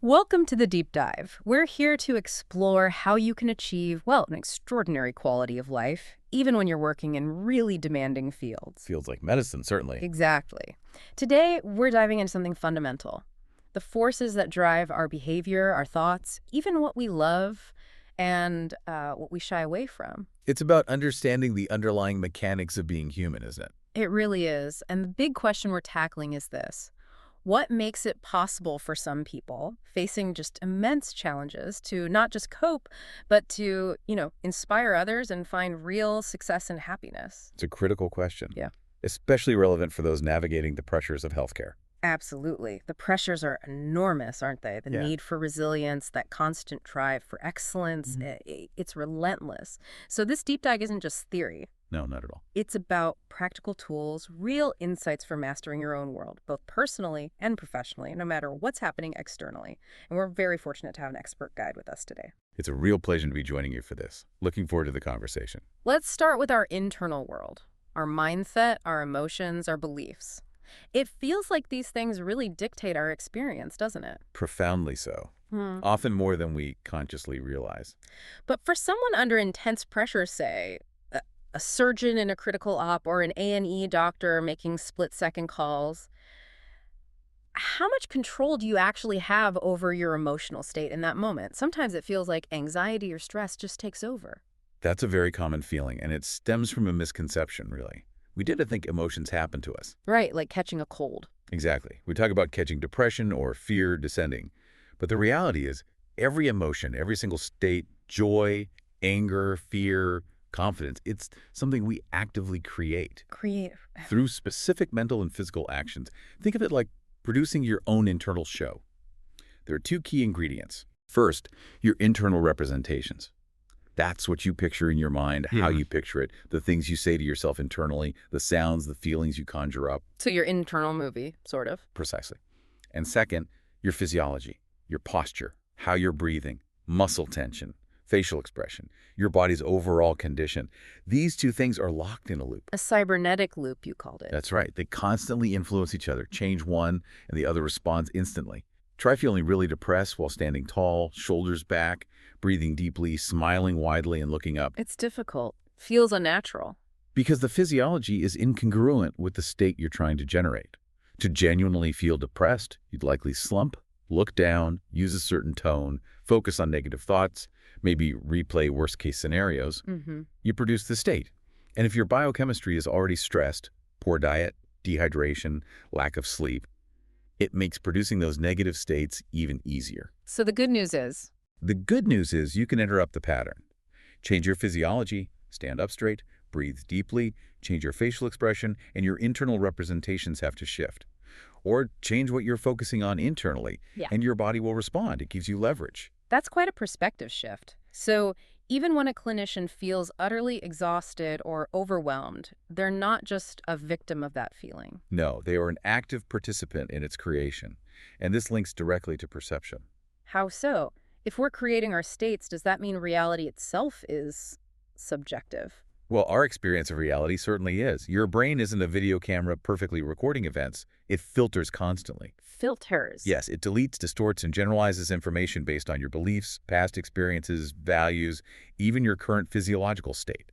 Welcome to the Deep Dive. We're here to explore how you can achieve, well, an extraordinary quality of life, even when you're working in really demanding fields. Feels like medicine, certainly. Exactly. Today, we're diving into something fundamental. The forces that drive our behavior, our thoughts, even what we love, and what we shy away from. It's about understanding the underlying mechanics of being human, isn't it? It really is. And the big question we're tackling is this. What makes it possible for some people facing just immense challenges to not just cope, but to, inspire others and find real success and happiness? It's a critical question. Yeah. Especially relevant for those navigating the pressures of healthcare. Absolutely. The pressures are enormous, aren't they? The Yeah. need for resilience, that constant drive for excellence, it's relentless. So this deep dive isn't just theory. No, not at all. It's about practical tools, real insights for mastering your own world, both personally and professionally, no matter what's happening externally. And we're very fortunate to have an expert guide with us today. It's a real pleasure to be joining you for this. Looking forward to the conversation. Let's start with our internal world, our mindset, our emotions, our beliefs. It feels like these things really dictate our experience, doesn't it? Profoundly so. Often more than we consciously realize. But for someone under intense pressure, say, a surgeon in a critical op or an A&E doctor making split-second calls, how much control do you actually have over your emotional state in that moment? Sometimes it feels like anxiety or stress just takes over. That's a very common feeling, and it stems from a misconception, really. We tend to think emotions happen to us. Right, like catching a cold. Exactly. We talk about catching depression or fear descending. But the reality is, every emotion, every single state, joy, anger, fear, confidence, it's something we actively create Creative. through specific mental and physical actions. Think of it like producing your own internal show. There are two key ingredients. First, your internal representations. That's what you picture in your mind, how you picture it, the things you say to yourself internally, the sounds, the feelings you conjure up. So your internal movie, sort of. Precisely. And second, your physiology, your posture, how you're breathing, muscle tension, facial expression, your body's overall condition. These two things are locked in a loop. A cybernetic loop, you called it. That's right. They constantly influence each other. Change one, and the other responds instantly. Try feeling really depressed while standing tall, shoulders back, breathing deeply, smiling widely, and looking up. It's difficult. Feels unnatural. Because the physiology is incongruent with the state you're trying to generate. To genuinely feel depressed, you'd likely slump, look down, use a certain tone, focus on negative thoughts, maybe replay worst-case scenarios. You produce the state. And if your biochemistry is already stressed, poor diet, dehydration, lack of sleep, it makes producing those negative states even easier. So the good news is, The good news is you can interrupt the pattern. Change your physiology, stand up straight, breathe deeply, change your facial expression, and your internal representations have to shift. Or change what you're focusing on internally, and your body will respond. It gives you leverage. that's quite a perspective shift. So even when a clinician feels utterly exhausted or overwhelmed, they're not just a victim of that feeling. No, they are an active participant in its creation. And this links directly to perception. How so? If we're creating our states, does that mean reality itself is subjective? Well, our experience of reality certainly is. Your brain isn't a video camera perfectly recording events. It filters constantly. Filters. Yes, it deletes, distorts, and generalizes information based on your beliefs, past experiences, values, even your current physiological state.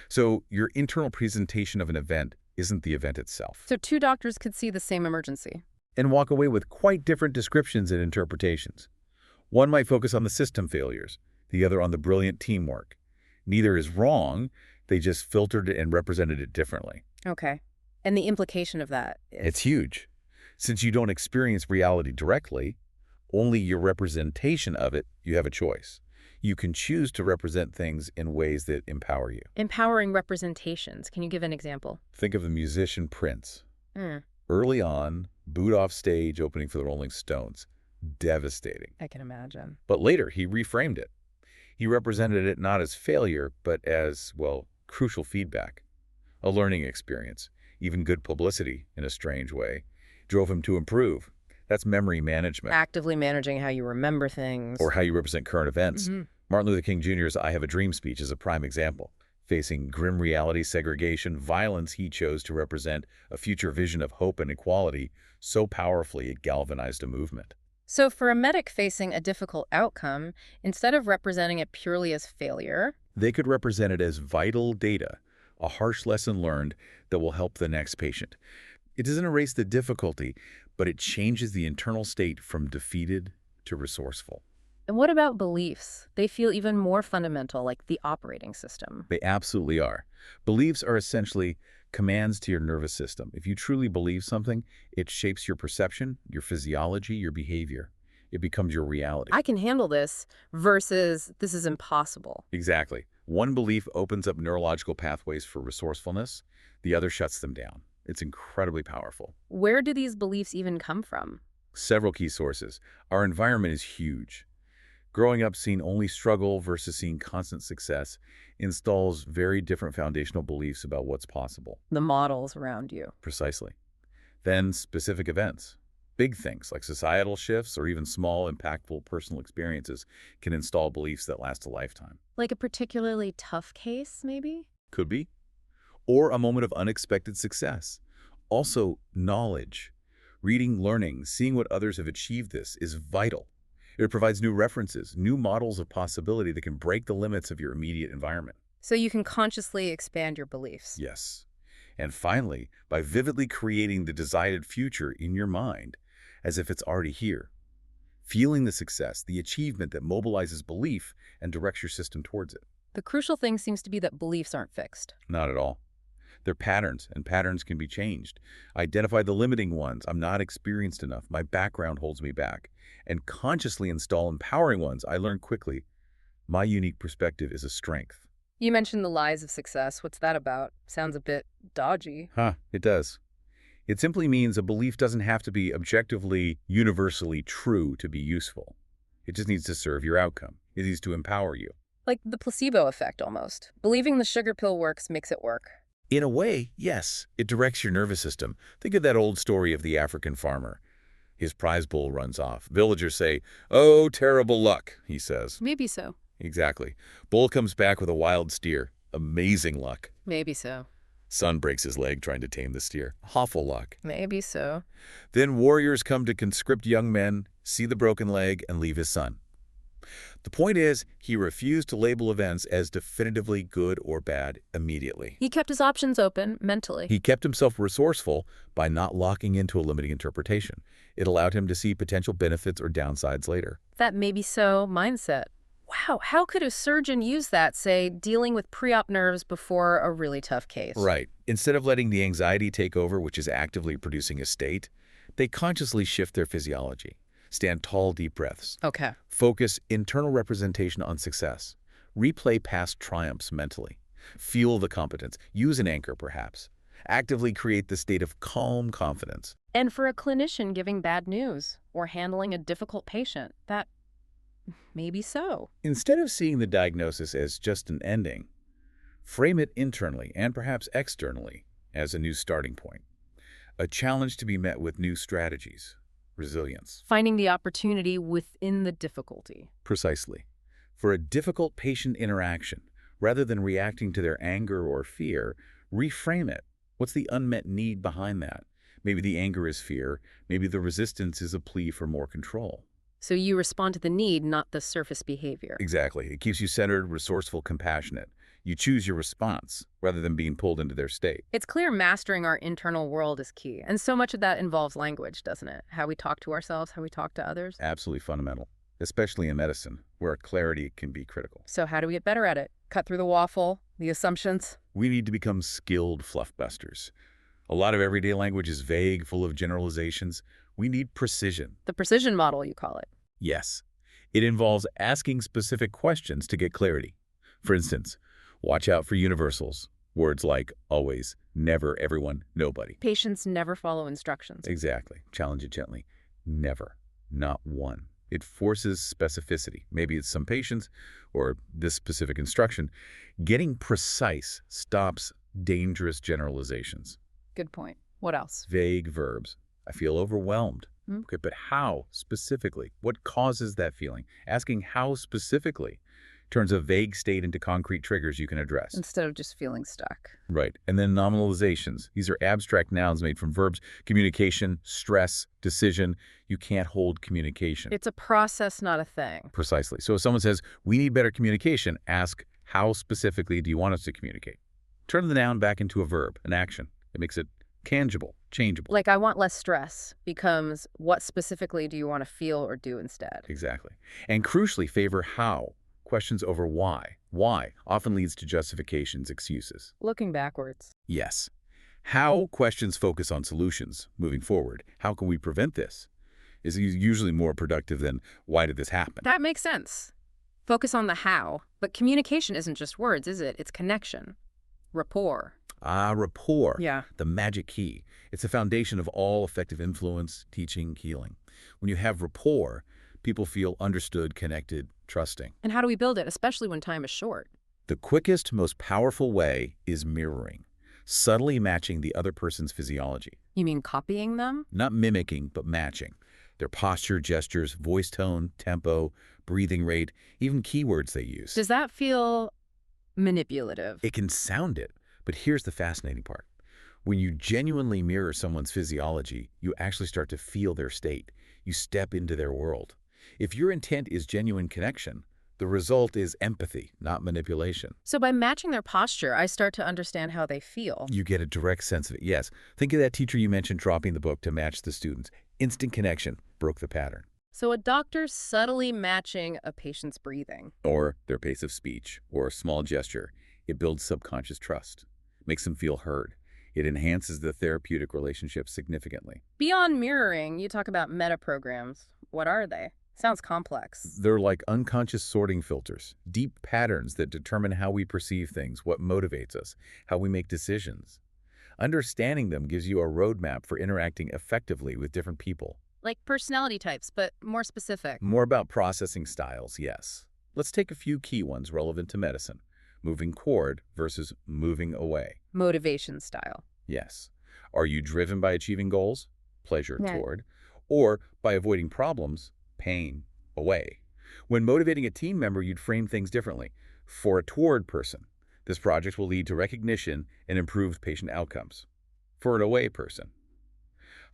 So your internal presentation of an event isn't the event itself. So two doctors could see the same emergency. And walk away with quite different descriptions and interpretations. One might focus on the system failures, the other on the brilliant teamwork. Neither is wrong, they just filtered it and represented it differently. Okay. And the implication of that is... It's huge. Since you don't experience reality directly, only your representation of it, you have a choice. You can choose to represent things in ways that empower you. Empowering representations. Can you give an example? Think of the musician Prince. Early on, booed off stage opening for the Rolling Stones. Devastating. I can imagine. But later, he reframed it. He represented it not as failure, but as, well, crucial feedback. A learning experience, even good publicity in a strange way, drove him to improve. That's memory management. Actively managing how you remember things. Or how you represent current events. Martin Luther King Jr.'s I Have a Dream speech is a prime example. Facing grim reality, segregation, violence, he chose to represent a future vision of hope and equality so powerfully it galvanized a movement. So for a medic facing a difficult outcome, instead of representing it purely as failure, They could represent it as vital data, a harsh lesson learned that will help the next patient. It doesn't erase the difficulty, but it changes the internal state from defeated to resourceful. and what about beliefs? They feel even more fundamental, like the operating system. They absolutely are. Beliefs are essentially commands to your nervous system. If you truly believe something, it shapes your perception, your physiology, your behavior. It becomes your reality. I can handle this versus this is impossible. Exactly. One belief opens up neurological pathways for resourcefulness. The other shuts them down. It's incredibly powerful. Where do these beliefs even come from? Several key sources. Our environment is huge. Growing up seeing only struggle versus seeing constant success installs very different foundational beliefs about what's possible. The models around you. Precisely. Then specific events. Big things like societal shifts or even small, impactful personal experiences can install beliefs that last a lifetime. Like a particularly tough case, maybe? Could be. Or a moment of unexpected success. Also, knowledge. Reading, learning, seeing what others have achieved this is vital. It provides new references, new models of possibility that can break the limits of your immediate environment. So you can consciously expand your beliefs. Yes. And finally, by vividly creating the desired future in your mind, as if it's already here. Feeling the success, the achievement that mobilizes belief and directs your system towards it. The crucial thing seems to be that beliefs aren't fixed. Not at all. They're patterns, and patterns can be changed. Identify the limiting ones. I'm not experienced enough. My background holds me back. And consciously install empowering ones. I learn quickly. My unique perspective is a strength. You mentioned the lies of success. What's that about? Sounds a bit dodgy. It does. It simply means a belief doesn't have to be objectively, universally true to be useful. It just needs to serve your outcome. It needs to empower you. Like the placebo effect, almost. Believing the sugar pill works makes it work. In a way, yes, it directs your nervous system. Think of that old story of the African farmer. His prize bull runs off. Villagers say, "Oh, terrible luck," he says. Maybe so. Exactly. Bull comes back with a wild steer. Amazing luck. Maybe so. Son breaks his leg trying to tame the steer. Awful luck. Maybe so. Then warriors come to conscript young men, see the broken leg, and leave his son. The point is, he refused to label events as definitively good or bad immediately. He kept his options open mentally. He kept himself resourceful by not locking into a limiting interpretation. It allowed him to see potential benefits or downsides later. That maybe so mindset. Wow, how could a surgeon use that, say, dealing with pre-op nerves before a really tough case? Right. Instead of letting the anxiety take over, which is actively producing a state, they consciously shift their physiology. Stand tall, deep breaths. Okay. Focus internal representation on success. Replay past triumphs mentally. Feel the competence. Use an anchor, perhaps. Actively create the state of calm confidence. And for a clinician giving bad news or handling a difficult patient, that maybe so. Instead of seeing the diagnosis as just an ending, frame it internally and perhaps externally as a new starting point. A challenge to be met with new strategies. Resilience. Finding the opportunity within the difficulty. Precisely. For a difficult patient interaction, rather than reacting to their anger or fear, reframe it. What's the unmet need behind that? Maybe the anger is fear. Maybe the resistance is a plea for more control. So you respond to the need, not the surface behavior. Exactly. It keeps you centered, resourceful, compassionate. You choose your response rather than being pulled into their state. It's clear mastering our internal world is key. And so much of that involves language, doesn't it? How we talk to ourselves, how we talk to others. Absolutely fundamental, especially in medicine, where clarity can be critical. So how do we get better at it? Cut through the waffle, the assumptions? We need to become skilled fluffbusters. A lot of everyday language is vague, full of generalizations. We need precision. The precision model, you call it. Yes. It involves asking specific questions to get clarity. For instance, watch out for universals. Words like always, never, everyone, nobody. Patients never follow instructions. Exactly. Challenge it gently. Never. Not one. It forces specificity. Maybe it's some patients or this specific instruction. Getting precise stops dangerous generalizations. Good point. What else? Vague verbs. I feel overwhelmed. Hmm? Okay, but how specifically? What causes that feeling? Asking how specifically Turns a vague state into concrete triggers you can address. Instead of just feeling stuck. Right. And then nominalizations. These are abstract nouns made from verbs: communication, stress, decision. You can't hold communication. It's a process, not a thing. Precisely. So if someone says, we need better communication, ask, how specifically do you want us to communicate? Turn the noun back into a verb, an action. It makes it tangible, changeable. Like, I want less stress becomes, what specifically do you want to feel or do instead? Exactly. And crucially, favor how. Questions over why. Why often leads to justifications, excuses. Looking backwards. Yes. How questions focus on solutions moving forward. How can we prevent this? Is usually more productive than why did this happen? That makes sense. Focus on the how. But communication isn't just words, is it? It's connection. Rapport. Rapport. Yeah. The magic key. It's the foundation of all effective influence, teaching, healing. When you have rapport, people feel understood, connected, trusting. And how do we build it, especially when time is short? The quickest, most powerful way is mirroring, subtly matching the other person's physiology. You mean copying them? Not mimicking, but matching. Their posture, gestures, voice tone, tempo, breathing rate, even keywords they use. Does that feel manipulative? It can sound it, but here's the fascinating part. When you genuinely mirror someone's physiology, you actually start to feel their state. You step into their world. If your intent is genuine connection, the result is empathy, not manipulation. So by matching their posture, I start to understand how they feel. You get a direct sense of it, yes. Think of that teacher you mentioned dropping the book to match the students. Instant connection broke the pattern. So a doctor subtly matching a patient's breathing. Or their pace of speech, or a small gesture. It builds subconscious trust, makes them feel heard. It enhances the therapeutic relationship significantly. Beyond mirroring, you talk about meta programs. What are they? Sounds complex. They're like unconscious sorting filters, deep patterns that determine how we perceive things, what motivates us, how we make decisions. Understanding them gives you a roadmap for interacting effectively with different people. Like personality types, but more specific. More about processing styles, yes. Let's take a few key ones relevant to medicine. Moving toward versus moving away. Motivation style. Yes. Are you driven by achieving goals? Pleasure Yeah. toward. Or by avoiding problems? Pain away. When motivating a team member, you'd frame things differently. For a toward person, this project will lead to recognition and improved patient outcomes. For an away person,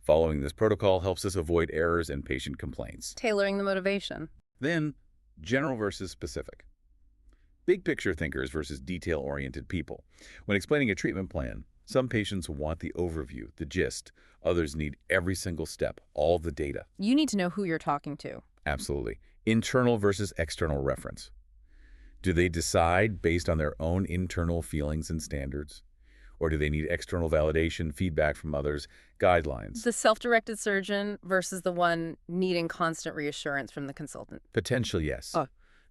following this protocol helps us avoid errors and patient complaints. Tailoring the motivation. Then, general versus specific. Big picture thinkers versus detail-oriented people. When explaining a treatment plan, some patients want the overview, the gist. Others need every single step, all the data. You need to know who you're talking to. Absolutely. Internal versus external reference. Do they decide based on their own internal feelings and standards? Or do they need external validation, feedback from others, guidelines? The self-directed surgeon versus the one needing constant reassurance from the consultant. Potentially, yes.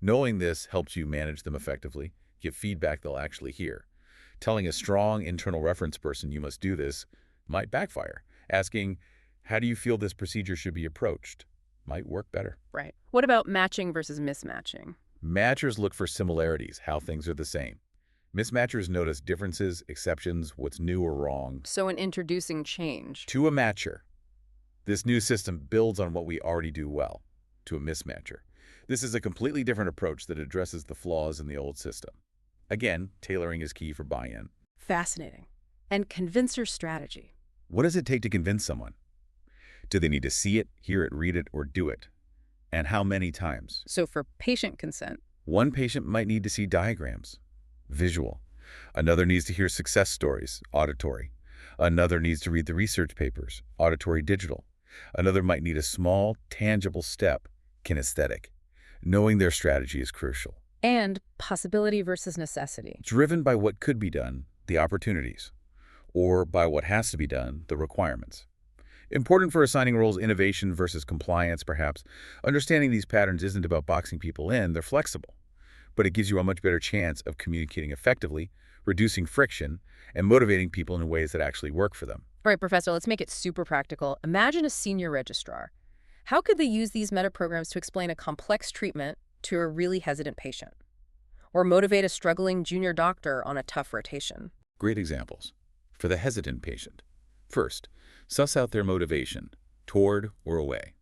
Knowing this helps you manage them effectively, give feedback they'll actually hear. Telling a strong internal reference person you must do this might backfire. Asking, how do you feel this procedure should be approached? Might work better. Right. What about matching versus mismatching? Matchers look for similarities, how things are the same. Mismatchers notice differences, exceptions, what's new or wrong. So in introducing change. To a matcher, this new system builds on what we already do well. To a mismatcher, this is a completely different approach that addresses the flaws in the old system. Again, tailoring is key for buy-in. Fascinating. And convincer strategy. What does it take to convince someone? Do they need to see it, hear it, read it, or do it? And how many times? So for patient consent. One patient might need to see diagrams, visual. Another needs to hear success stories, auditory. Another needs to read the research papers, auditory digital. Another might need a small, tangible step, kinesthetic. Knowing their strategy is crucial. And possibility versus necessity. Driven by what could be done, the opportunities, or by what has to be done, the requirements. Important for assigning roles, innovation versus compliance, perhaps. Understanding these patterns isn't about boxing people in, they're flexible. But it gives you a much better chance of communicating effectively, reducing friction, and motivating people in ways that actually work for them. All right, Professor, let's make it super practical. Imagine a senior registrar. How could they use these meta-programs to explain a complex treatment to a really hesitant patient? Or motivate a struggling junior doctor on a tough rotation? Great examples. For the hesitant patient. First, suss out their motivation, toward or away.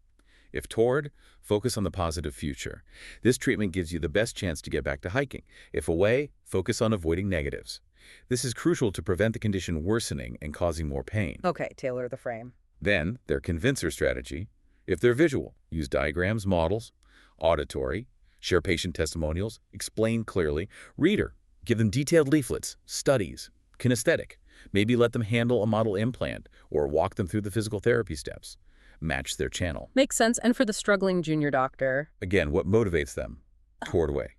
If toward, focus on the positive future. This treatment gives you the best chance to get back to hiking. If away, focus on avoiding negatives. This is crucial to prevent the condition worsening and causing more pain. Okay, tailor the frame. Then, their convincer strategy. If they're visual, use diagrams, models. Auditory, share patient testimonials, explain clearly. Reader, give them detailed leaflets, studies. Kinesthetic, maybe let them handle a model implant or walk them through the physical therapy steps. Match their channel. Makes sense. And for the struggling junior doctor? Again, what motivates them? Toward way.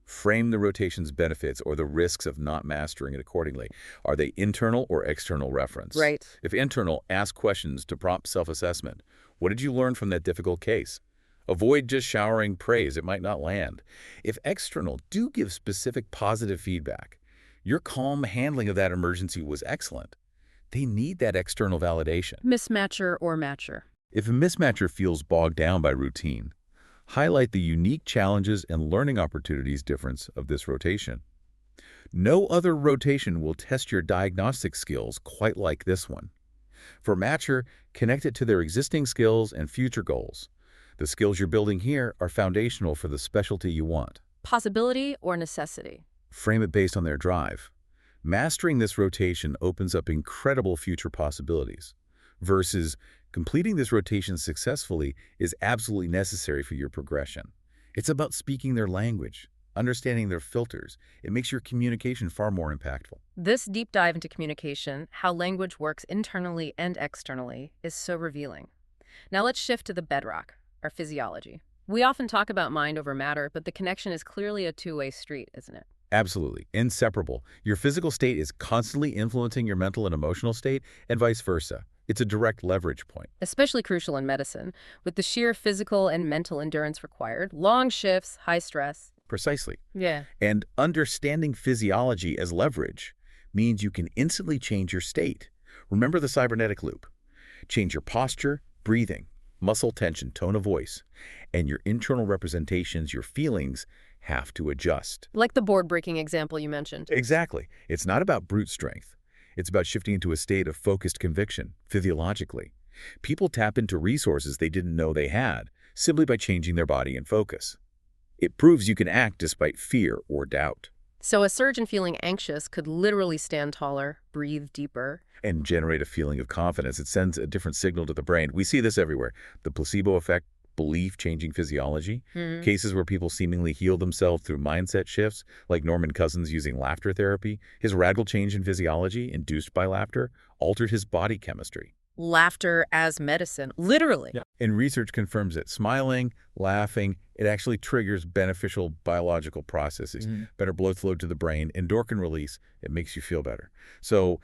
Frame the rotation's benefits or the risks of not mastering it accordingly. Are they internal or external reference? Right. If internal, ask questions to prompt self-assessment. What did you learn from that difficult case? Avoid just showering praise. It might not land. If external, do give specific positive feedback. Your calm handling of that emergency was excellent. They need that external validation. Mismatcher or matcher? If a mismatcher feels bogged down by routine, highlight the unique challenges and learning opportunities difference of this rotation. No other rotation will test your diagnostic skills quite like this one. For matcher, connect it to their existing skills and future goals. The skills you're building here are foundational for the specialty you want. Possibility or necessity? Frame it based on their drive. Mastering this rotation opens up incredible future possibilities, versus completing this rotation successfully is absolutely necessary for your progression. It's about speaking their language, understanding their filters. It makes your communication far more impactful. This deep dive into communication, how language works internally and externally, is so revealing. Now let's shift to the bedrock, our physiology. We often talk about mind over matter, but the connection is clearly a two-way street, isn't it? Absolutely. Inseparable. Your physical state is constantly influencing your mental and emotional state, and vice versa. It's a direct leverage point. Especially crucial in medicine, with the sheer physical and mental endurance required, long shifts, high stress. Precisely. Yeah. And understanding physiology as leverage means you can instantly change your state. Remember the cybernetic loop. Change your posture, breathing, muscle tension, tone of voice, and your internal representations, your feelings, have to adjust. Like the board-breaking example you mentioned. Exactly. It's not about brute strength. It's about shifting into a state of focused conviction, physiologically. People tap into resources they didn't know they had, simply by changing their body and focus. It proves you can act despite fear or doubt. So a surgeon feeling anxious could literally stand taller, breathe deeper, And generate a feeling of confidence. It sends a different signal to the brain. We see this everywhere. The placebo effect, belief-changing physiology, cases where people seemingly heal themselves through mindset shifts, like Norman Cousins using laughter therapy. His radical change in physiology, induced by laughter, altered his body chemistry. laughter as medicine, literally. Yeah. And research confirms that smiling, laughing, it actually triggers beneficial biological processes, better blood flow to the brain, endorphin release. It makes you feel better. So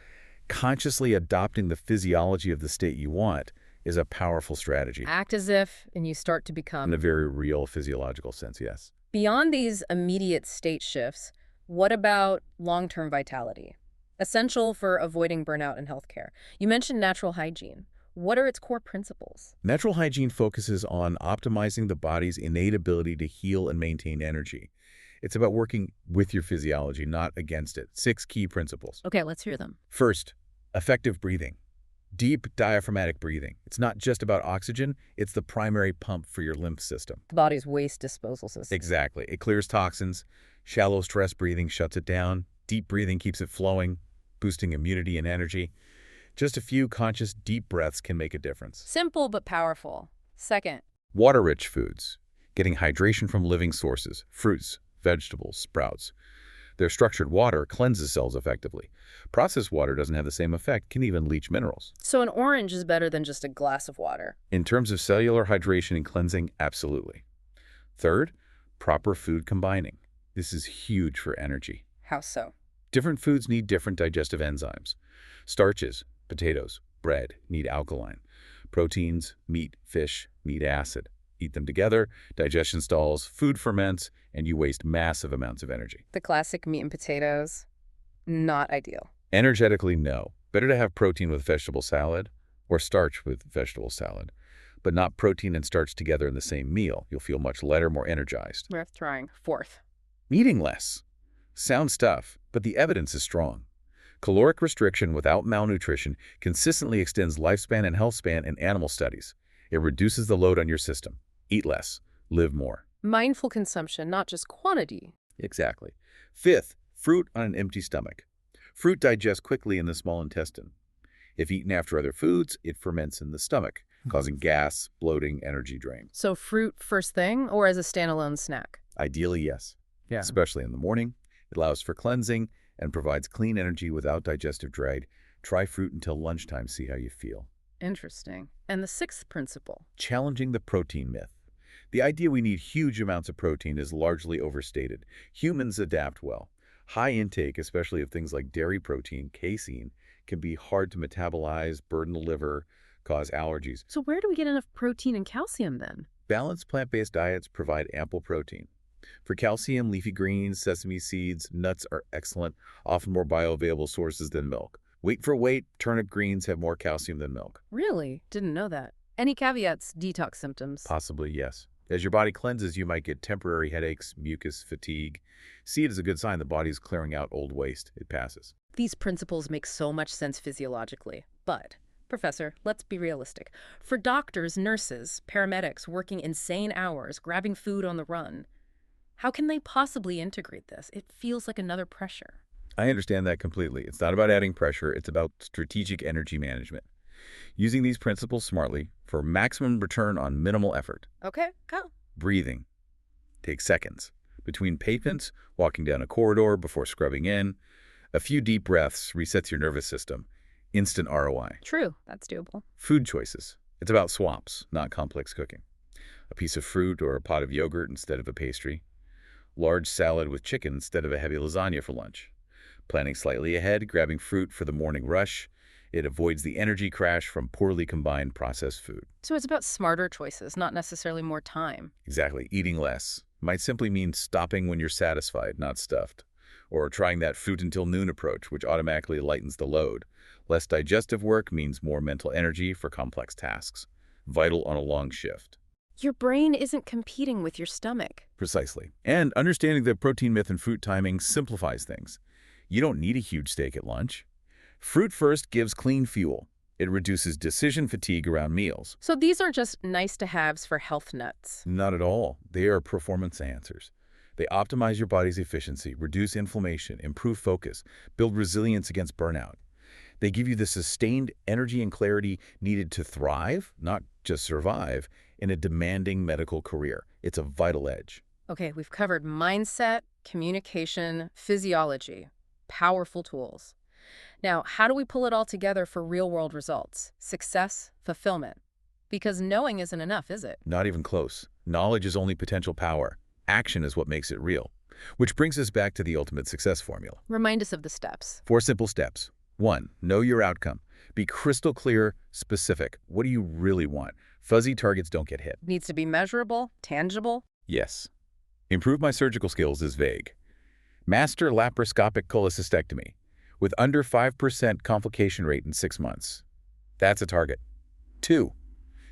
consciously adopting the physiology of the state you want is a powerful strategy. Act as if, and you start to become. In a very real physiological sense, yes. Beyond these immediate state shifts, what about long-term vitality? Essential for avoiding burnout in healthcare. You mentioned natural hygiene. What are its core principles? Natural hygiene focuses on optimizing the body's innate ability to heal and maintain energy. It's about working with your physiology, not against it. 6 key principles. Okay, let's hear them. First, effective breathing. Deep diaphragmatic breathing. It's not just about oxygen, it's the primary pump for your lymph system. The body's waste disposal system. Exactly. It clears toxins. Shallow stress breathing shuts it down. Deep breathing keeps it flowing, boosting immunity and energy. Just a few conscious deep breaths can make a difference. Simple but powerful. Second, Water-rich foods. Getting hydration from living sources, fruits, vegetables, sprouts. Their structured water cleanses cells effectively. Processed water doesn't have the same effect, can even leach minerals. so an orange is better than just a glass of water. In terms of cellular hydration and cleansing, absolutely. Third, proper food combining. This is huge for energy. How so? Different foods need different digestive enzymes. Starches, potatoes, bread, need alkaline. Proteins, meat, fish, need acid. Eat them together, digestion stalls, food ferments, and you waste massive amounts of energy. The classic meat and potatoes, not ideal. Energetically, no. Better to have protein with vegetable salad or starch with vegetable salad, but not protein and starch together in the same meal. You'll feel much lighter, more energized. Worth trying. Fourth, Eating less. Sound stuff, but the evidence is strong. Caloric restriction without malnutrition consistently extends lifespan and health span in animal studies. It reduces the load on your system. Eat less. Live more. Mindful consumption, not just quantity. Exactly. Fifth, fruit on an empty stomach. Fruit digests quickly in the small intestine. If eaten after other foods, it ferments in the stomach, causing gas, bloating, energy drain. So fruit first thing or as a standalone snack? Ideally, yes. Yeah. Especially in the morning. It allows for cleansing and provides clean energy without digestive drag. Try fruit until lunchtime, see how you feel. Interesting. And the sixth principle? Challenging the protein myth. The idea we need huge amounts of protein is largely overstated. Humans adapt well. High intake, especially of things like dairy protein, casein, can be hard to metabolize, burden the liver, cause allergies. So where do we get enough protein and calcium then? Balanced plant-based diets provide ample protein. For calcium, leafy greens, sesame seeds, nuts are excellent, often more bioavailable sources than milk. Weight for weight, turnip greens have more calcium than milk. Really? Didn't know that. Any caveats? Detox symptoms? Possibly, yes. As your body cleanses, you might get temporary headaches, mucus, fatigue. See it as a good sign the body's clearing out old waste. It passes. These principles make so much sense physiologically. But, Professor, let's be realistic. For doctors, nurses, paramedics working insane hours, grabbing food on the run, how can they possibly integrate this? It feels like another pressure. I understand that completely. It's not about adding pressure. It's about strategic energy management. Using these principles smartly for maximum return on minimal effort. Okay, go. Breathing. Take seconds. Between pavements, walking down a corridor before scrubbing in, a few deep breaths resets your nervous system. Instant ROI. True, that's doable. Food choices. It's about swaps, not complex cooking. A piece of fruit or a pot of yogurt instead of a pastry. Large salad with chicken instead of a heavy lasagna for lunch. Planning slightly ahead, grabbing fruit for the morning rush. It avoids the energy crash from poorly combined processed food. So it's about smarter choices, not necessarily more time. Exactly. Eating less might simply mean stopping when you're satisfied, not stuffed. Or trying that fruit until noon approach, which automatically lightens the load. Less digestive work means more mental energy for complex tasks. Vital on a long shift. Your brain isn't competing with your stomach. Precisely. And understanding the protein myth and fruit timing simplifies things. You don't need a huge steak at lunch. Fruit first gives clean fuel. It reduces decision fatigue around meals. So these aren't just nice-to-haves for health nuts. Not at all. They are performance enhancers. They optimize your body's efficiency, reduce inflammation, improve focus, build resilience against burnout. They give you the sustained energy and clarity needed to thrive, not just survive, in a demanding medical career. It's a vital edge. Okay, we've covered mindset, communication, physiology. Powerful tools. Now, how do we pull it all together for real-world results? Success, fulfillment. Because knowing isn't enough, is it? Not even close. Knowledge is only potential power. Action is what makes it real. Which brings us back to the ultimate success formula. Remind us of the steps. 4 simple steps. 1. Know your outcome. Be crystal clear, specific. What do you really want? Fuzzy targets don't get hit. Needs to be measurable, tangible. Yes. Improve my surgical skills is vague. Master laparoscopic cholecystectomy with under 5% complication rate in 6 months. That's a target. 2.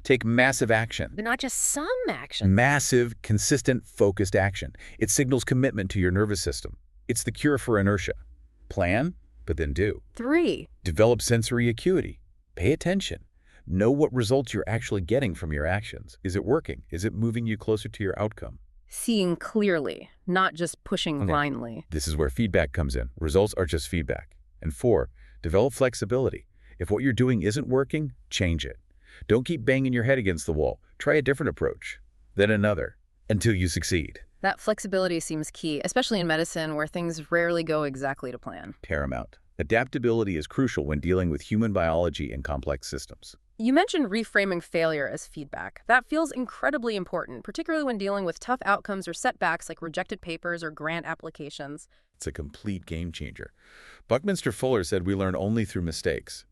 Take massive action. But not just some action. Massive, consistent, focused action. It signals commitment to your nervous system. It's the cure for inertia. Plan, but then do. 3. Develop sensory acuity. Pay attention. Know what results you're actually getting from your actions. Is it working? Is it moving you closer to your outcome? Seeing clearly, not just pushing blindly. This is where feedback comes in. Results are just feedback. And 4, develop flexibility. If what you're doing isn't working, change it. Don't keep banging your head against the wall. Try a different approach, then another, until you succeed. That flexibility seems key, especially in medicine where things rarely go exactly to plan. Paramount. Adaptability is crucial when dealing with human biology and complex systems. You mentioned reframing failure as feedback. That feels incredibly important, particularly when dealing with tough outcomes or setbacks like rejected papers or grant applications. It's a complete game changer. Buckminster Fuller said we learn only through mistakes.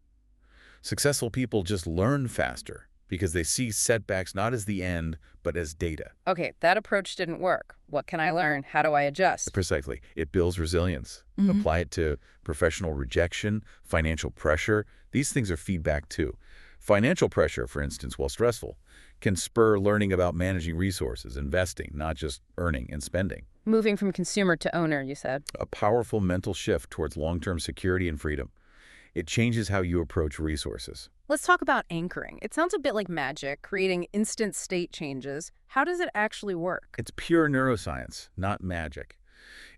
Successful people just learn faster because they see setbacks not as the end, but as data. Okay, that approach didn't work. What can I learn? How do I adjust? Precisely. It builds resilience. Apply it to professional rejection, financial pressure. These things are feedback too. Financial pressure, for instance, while stressful, can spur learning about managing resources, investing, not just earning and spending. Moving from consumer to owner, you said. A powerful mental shift towards long-term security and freedom. It changes how you approach resources. Let's talk about anchoring. It sounds a bit like magic, creating instant state changes. How does it actually work? It's pure neuroscience, not magic.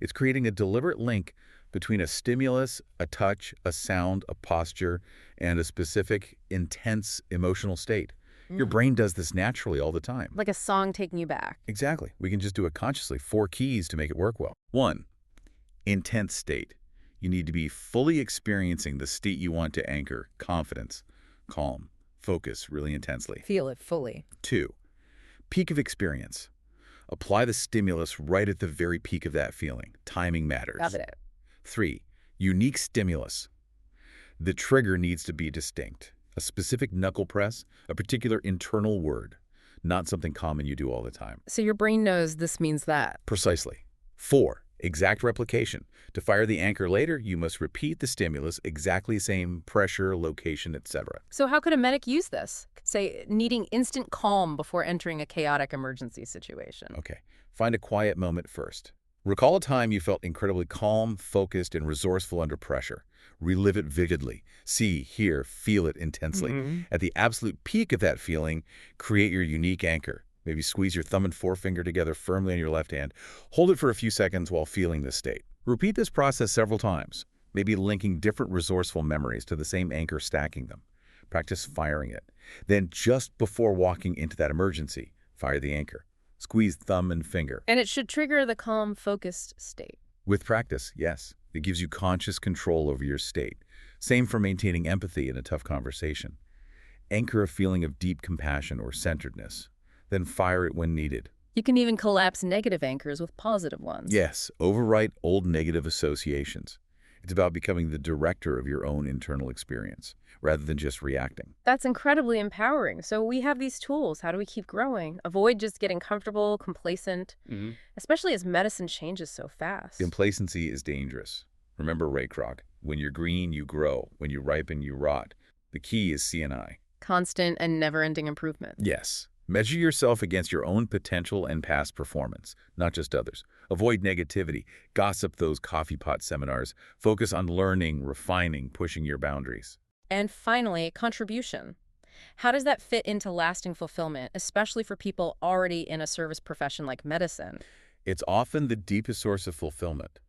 It's creating a deliberate link between a stimulus, a touch, a sound, a posture, and a specific, intense emotional state. Your Mm. brain does this naturally all the time. Like a song taking you back. Exactly. We can just do it consciously. 4 keys to make it work well. 1. Intense state. You need to be fully experiencing the state you want to anchor. Confidence, calm, focus really intensely. Feel it fully. 2. Peak of experience. Apply the stimulus right at the very peak of that feeling. Timing matters. Got it. 3. Unique stimulus. The trigger needs to be distinct. A specific knuckle press, a particular internal word, not something common you do all the time. So your brain knows this means that. Precisely. 4. Exact replication. To fire the anchor later, you must repeat the stimulus, exactly same pressure, location, etc. So how could a medic use this? Say, needing instant calm before entering a chaotic emergency situation. Okay. Find a quiet moment first. Recall a time you felt incredibly calm, focused, and resourceful under pressure. Relive it vividly. See, hear, feel it intensely. At the absolute peak of that feeling, create your unique anchor. Maybe squeeze your thumb and forefinger together firmly on your left hand. Hold it for a few seconds while feeling this state. Repeat this process several times, maybe linking different resourceful memories to the same anchor, stacking them. Practice firing it. Then just before walking into that emergency, fire the anchor. Squeeze thumb and finger. And it should trigger the calm, focused state. With practice, yes. It gives you conscious control over your state. Same for maintaining empathy in a tough conversation. Anchor a feeling of deep compassion or centeredness. Then fire it when needed. You can even collapse negative anchors with positive ones. Yes, overwrite old negative associations. It's about becoming the director of your own internal experience, rather than just reacting. That's incredibly empowering. So we have these tools. How do we keep growing? Avoid just getting comfortable, complacent, especially as medicine changes so fast. Complacency is dangerous. Remember Ray Kroc, when you're green, you grow. When you ripen, you rot. The key is CNI. Constant and never-ending improvement. Yes. Measure yourself against your own potential and past performance, not just others. Avoid negativity. Gossip those coffee pot seminars. Focus on learning, refining, pushing your boundaries. And finally, contribution. How does that fit into lasting fulfillment, especially for people already in a service profession like medicine? It's often the deepest source of fulfillment.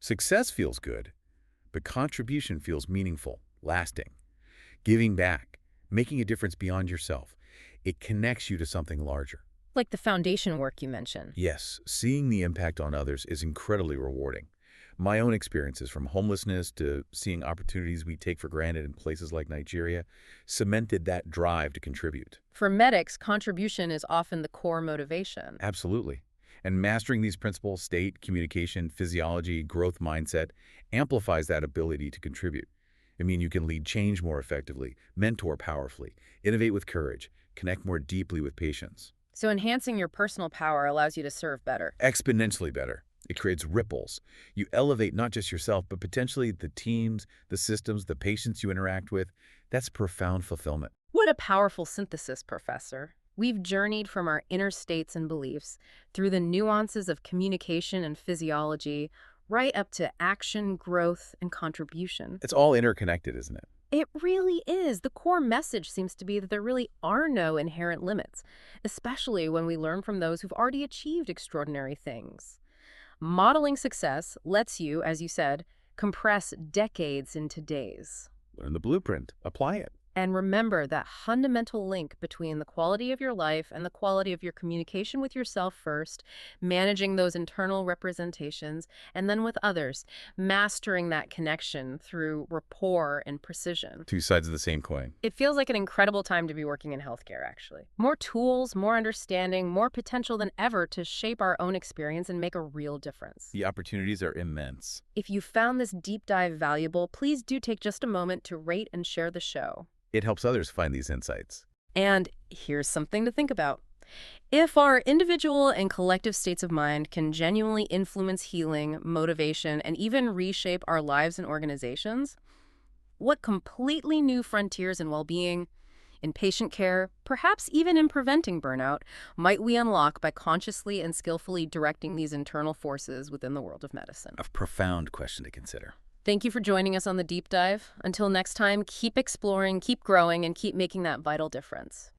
Success feels good, but contribution feels meaningful, lasting. Giving back, making a difference beyond yourself. It connects you to something larger. Like the foundation work you mentioned. Yes, seeing the impact on others is incredibly rewarding. My own experiences, from homelessness to seeing opportunities we take for granted in places like Nigeria, cemented that drive to contribute. For medics, contribution is often the core motivation. Absolutely. And mastering these principles, state, communication, physiology, growth mindset, amplifies that ability to contribute. I mean, you can lead change more effectively, mentor powerfully, innovate with courage, connect more deeply with patients. So enhancing your personal power allows you to serve better. Exponentially better. It creates ripples. You elevate not just yourself, but potentially the teams, the systems, the patients you interact with. That's profound fulfillment. What a powerful synthesis, Professor. We've journeyed from our inner states and beliefs through the nuances of communication and physiology, right up to action, growth, and contribution. It's all interconnected, isn't it? It really is. The core message seems to be that there really are no inherent limits, especially when we learn from those who've already achieved extraordinary things. Modeling success lets you, as you said, compress decades into days. Learn the blueprint. Apply it. And remember that fundamental link between the quality of your life and the quality of your communication with yourself first, managing those internal representations, and then with others, mastering that connection through rapport and precision. 2 sides of the same coin. It feels like an incredible time to be working in healthcare, actually. More tools, more understanding, more potential than ever to shape our own experience and make a real difference. The opportunities are immense. If you found this deep dive valuable, please do take just a moment to rate and share the show. It helps others find these insights. And here's something to think about. If our individual and collective states of mind can genuinely influence healing, motivation, and even reshape our lives and organizations, what completely new frontiers in well-being, in patient care, perhaps even in preventing burnout, might we unlock by consciously and skillfully directing these internal forces within the world of medicine? A profound question to consider. Thank you for joining us on the deep dive. Until next time, keep exploring, keep growing, and keep making that vital difference.